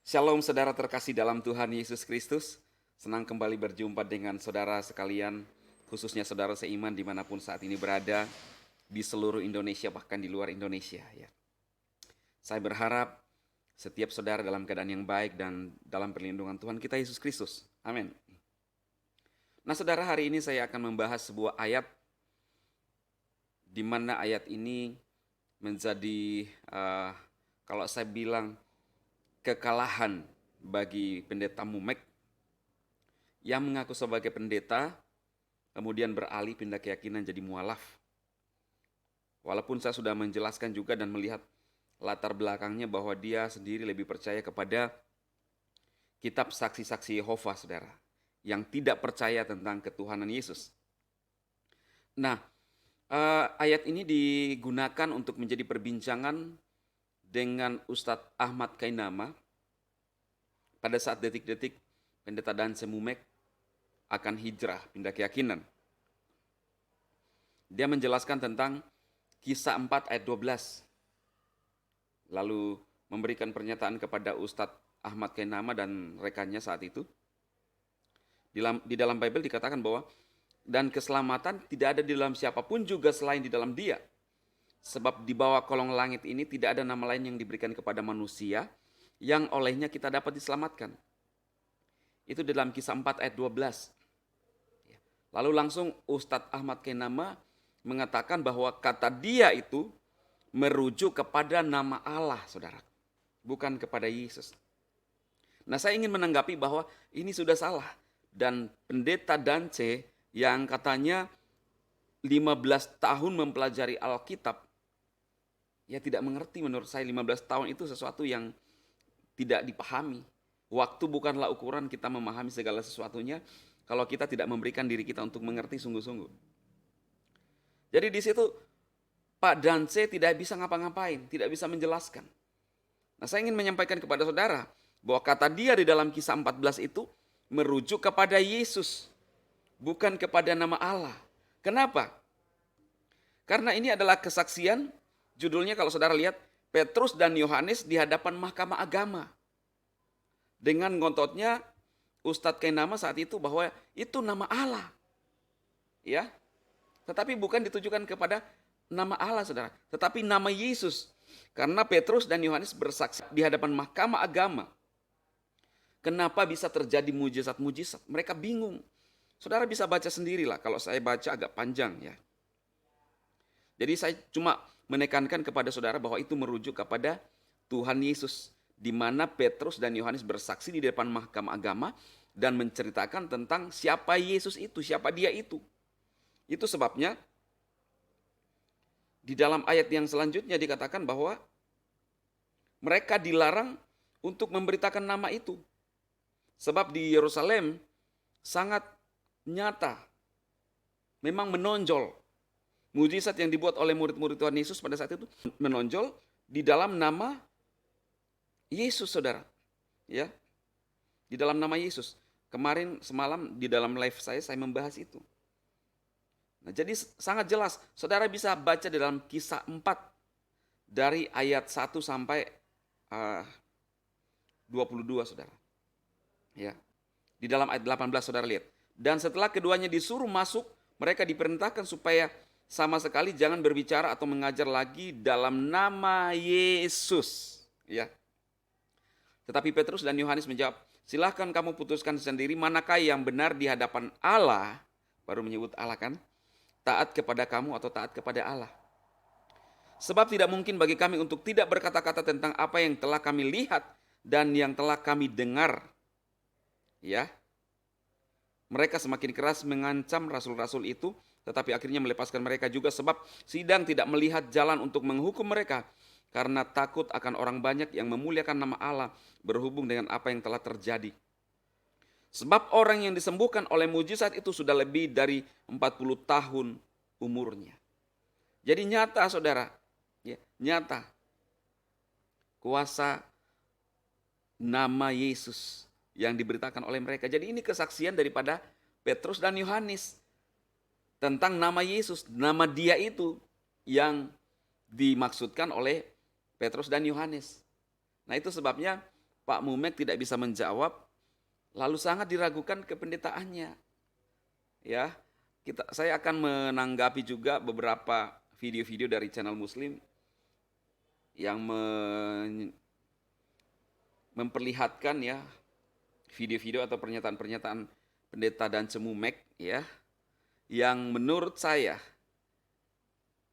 Shalom saudara terkasih dalam Tuhan Yesus Kristus. Senang kembali berjumpa dengan saudara sekalian, khususnya saudara seiman dimanapun saat ini berada, di seluruh Indonesia bahkan di luar Indonesia. Ya. Saya berharap setiap saudara dalam keadaan yang baik dan dalam perlindungan Tuhan kita Yesus Kristus. Amin. Nah saudara, hari ini saya akan membahas sebuah ayat di mana ayat ini menjadi, kalau saya bilang, kekalahan bagi pendeta Mumek yang mengaku sebagai pendeta, kemudian beralih pindah keyakinan jadi mualaf. Walaupun saya sudah menjelaskan juga dan melihat latar belakangnya bahwa dia sendiri lebih percaya kepada kitab saksi-saksi Yehova, saudara, yang tidak percaya tentang ketuhanan Yesus. Nah, ayat ini digunakan untuk menjadi perbincangan dengan Ustadz Ahmad Kainama pada saat detik-detik pendeta Danse Mumek akan hijrah pindah keyakinan. Dia menjelaskan tentang Kisah 4 ayat 12. Lalu memberikan pernyataan kepada Ustadz Ahmad Kainama dan rekannya saat itu. Di dalam Bible dikatakan bahwa dan keselamatan tidak ada di dalam siapapun juga selain di dalam Dia. Sebab di bawah kolong langit ini tidak ada nama lain yang diberikan kepada manusia yang olehnya kita dapat diselamatkan. Itu dalam Kisah 4 ayat 12. Lalu langsung Ustadz Ahmad Kainama mengatakan bahwa kata dia itu merujuk kepada nama Allah, saudara. Bukan kepada Yesus. Nah, saya ingin menanggapi bahwa ini sudah salah. Dan pendeta Danse yang katanya 15 tahun mempelajari Alkitab, ya tidak mengerti. Menurut saya 15 tahun itu sesuatu yang tidak dipahami. Waktu bukanlah ukuran kita memahami segala sesuatunya kalau kita tidak memberikan diri kita untuk mengerti sungguh-sungguh. Jadi di situ Pak Danse tidak bisa ngapa-ngapain, tidak bisa menjelaskan. Nah, saya ingin menyampaikan kepada saudara bahwa kata dia di dalam Kisah 14 itu merujuk kepada Yesus, bukan kepada nama Allah. Kenapa? Karena ini adalah kesaksian, judulnya kalau saudara lihat, Petrus dan Yohanes di hadapan Mahkamah Agama. Dengan ngontotnya Ustadz Kainama saat itu bahwa itu nama Allah. Ya. Tetapi bukan ditujukan kepada nama Allah, saudara. Tetapi nama Yesus. Karena Petrus dan Yohanes bersaksi di hadapan Mahkamah Agama. Kenapa bisa terjadi mujizat-mujizat? Mereka bingung. Saudara bisa baca sendirilah. Kalau saya baca agak panjang ya. Jadi saya cuma menekankan kepada saudara bahwa itu merujuk kepada Tuhan Yesus. Di mana Petrus dan Yohanes bersaksi di depan Mahkamah Agama dan menceritakan tentang siapa Yesus itu, siapa dia itu. Itu sebabnya di dalam ayat yang selanjutnya dikatakan bahwa mereka dilarang untuk memberitakan nama itu. Sebab di Yerusalem sangat nyata, memang menonjol. Mujizat yang dibuat oleh murid-murid Tuhan Yesus pada saat itu menonjol di dalam nama Yesus, saudara. Ya, di dalam nama Yesus. Kemarin semalam di dalam live saya membahas itu. Nah, jadi sangat jelas, saudara bisa baca di dalam Kisah 4 dari ayat 1 sampai 22, saudara. Ya. Di dalam ayat 18 saudara lihat. Dan setelah keduanya disuruh masuk, mereka diperintahkan supaya sama sekali jangan berbicara atau mengajar lagi dalam nama Yesus. Ya. Tetapi Petrus dan Yohanes menjawab, silahkan kamu putuskan sendiri manakah yang benar di hadapan Allah, baru menyebut Allah kan, taat kepada kamu atau taat kepada Allah. Sebab tidak mungkin bagi kami untuk tidak berkata-kata tentang apa yang telah kami lihat dan yang telah kami dengar. Ya, mereka semakin keras mengancam rasul-rasul itu, tetapi akhirnya melepaskan mereka juga sebab sidang tidak melihat jalan untuk menghukum mereka karena takut akan orang banyak yang memuliakan nama Allah berhubung dengan apa yang telah terjadi. Sebab orang yang disembuhkan oleh mujizat itu sudah lebih dari 40 tahun umurnya. Jadi nyata, saudara, ya, nyata kuasa nama Yesus yang diberitakan oleh mereka. Jadi ini kesaksian daripada Petrus dan Yohanes tentang nama Yesus, nama dia itu yang dimaksudkan oleh Petrus dan Yohanes. Nah, itu sebabnya Pak Mumek tidak bisa menjawab, lalu sangat diragukan kependetaannya. Ya, saya akan menanggapi juga beberapa video-video dari channel Muslim yang memperlihatkan ya video-video atau pernyataan-pernyataan pendeta dan Mumek ya, yang menurut saya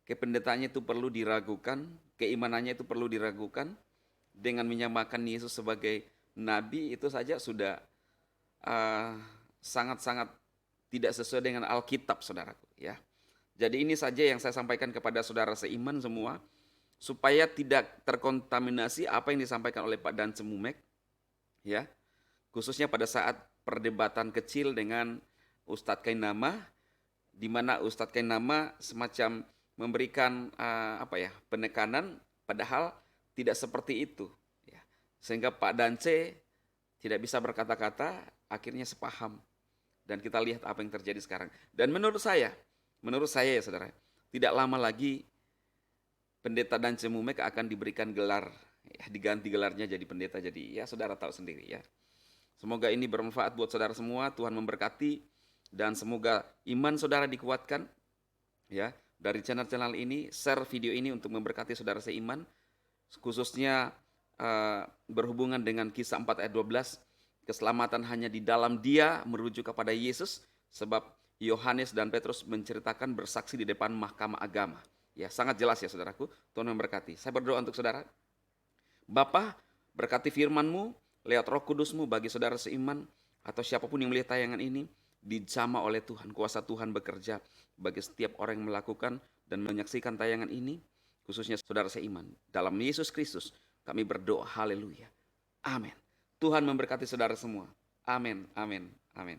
kependetaannya itu perlu diragukan, keimanannya itu perlu diragukan. Dengan menyamakan Yesus sebagai nabi itu saja sudah sangat-sangat tidak sesuai dengan Alkitab, saudaraku ya. Jadi ini saja yang saya sampaikan kepada saudara seiman semua, supaya tidak terkontaminasi apa yang disampaikan oleh Pak Dan Mumek ya, khususnya pada saat perdebatan kecil dengan Ustadz Kainama, di mana Ustadz Kainama semacam memberikan penekanan, padahal tidak seperti itu ya. Sehingga Pak Dance tidak bisa berkata-kata, akhirnya sepaham, dan kita lihat apa yang terjadi sekarang. Dan menurut saya ya saudara, tidak lama lagi pendeta Dance Mumek akan diberikan gelar ya, diganti gelarnya jadi pendeta. Jadi ya saudara tahu sendiri ya. Semoga ini bermanfaat buat saudara semua, Tuhan memberkati, dan semoga iman saudara dikuatkan ya. Dari channel-channel ini, share video ini untuk memberkati saudara seiman, khususnya berhubungan dengan Kisah 4 ayat 12, keselamatan hanya di dalam Dia, merujuk kepada Yesus, sebab Yohanes dan Petrus menceritakan bersaksi di depan mahkamah agama. Ya, sangat jelas ya saudaraku. Tuhan memberkati. Saya berdoa untuk saudara. Bapa, berkati firman-Mu lewat Roh Kudus-Mu bagi saudara seiman atau siapapun yang melihat tayangan ini, dijamah oleh Tuhan, kuasa Tuhan bekerja bagi setiap orang yang melakukan dan menyaksikan tayangan ini, khususnya saudara seiman. Dalam Yesus Kristus kami berdoa, haleluya, amin. Tuhan memberkati saudara semua, amin, amin, amin.